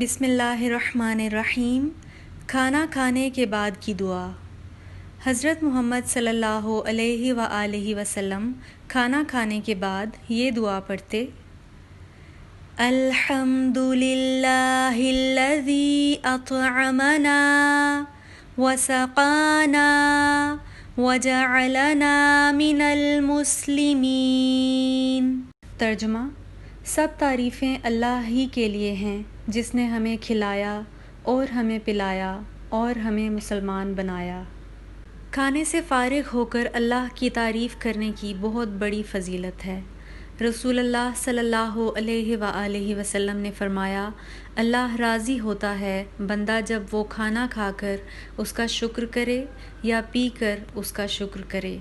بسم اللہ الرحمن الرحیم۔ کھانا کھانے کے بعد کی دعا۔ حضرت محمد صلی اللہ علیہ وآلہ وسلم کھانا کھانے کے بعد یہ دعا پڑھتے: الحمد للہ الذی اطعمنا وسقانا وجعلنا من المسلمین۔ ترجمہ: سب تعریفیں اللہ ہی کے لیے ہیں جس نے ہمیں کھلایا اور ہمیں پلایا اور ہمیں مسلمان بنایا۔ کھانے سے فارغ ہو کر اللہ کی تعریف کرنے کی بہت بڑی فضیلت ہے۔ رسول اللہ صلی اللہ علیہ وآلہ وسلم نے فرمایا: اللہ راضی ہوتا ہے بندہ جب وہ کھانا کھا کر اس کا شکر کرے یا پی کر اس کا شکر کرے۔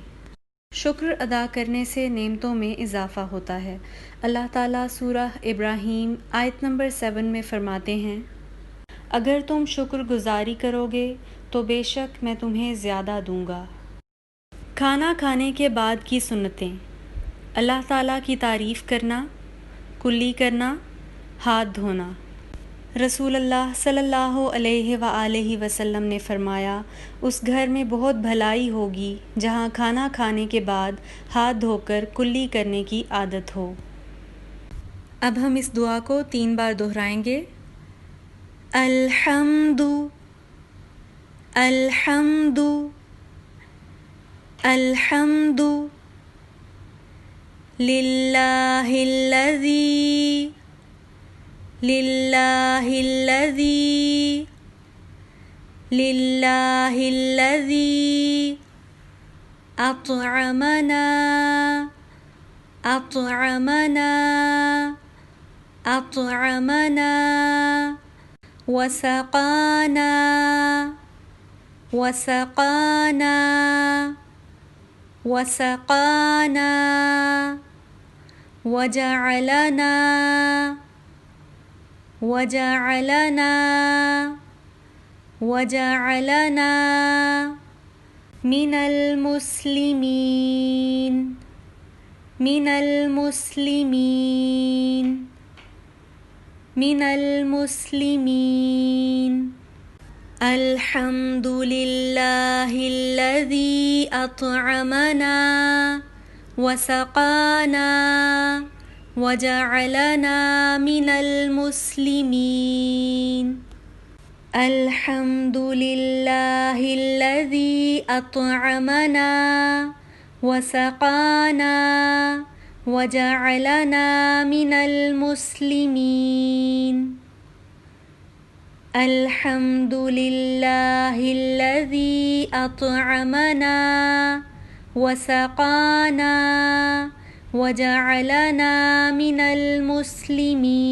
شکر ادا کرنے سے نعمتوں میں اضافہ ہوتا ہے۔ اللہ تعالیٰ سورہ ابراہیم آیت نمبر 7 میں فرماتے ہیں: اگر تم شکر گزاری کرو گے تو بے شک میں تمہیں زیادہ دوں گا۔ کھانا کھانے کے بعد کی سنتیں: اللہ تعالیٰ کی تعریف کرنا، کلی کرنا، ہاتھ دھونا۔ رسول اللہ صلی اللہ علیہ وآلہ وسلم نے فرمایا: اس گھر میں بہت بھلائی ہوگی جہاں کھانا کھانے کے بعد ہاتھ دھو کر کلی کرنے کی عادت ہو۔ اب ہم اس دعا کو 3 بار دہرائیں گے: الحمد الحمد الحمد للہ الذی للہ الذی للہ الذی اطعمنا اطعمنا اطعمنا وسقانا وسقانا وسقانا وجعلنا وجعلنا وجعلنا من المسلمین من المسلمین من المسلمین۔ الحمد للہ الذی اطعمنا وسقانا وجعلنا من المسلمین۔ الحمد للہ الذی اطعمنا وسقانا وجعلنا من المسلمین۔ الحمد للہ الذی اطعمنا وسقانا وجعلنا من المسلمین۔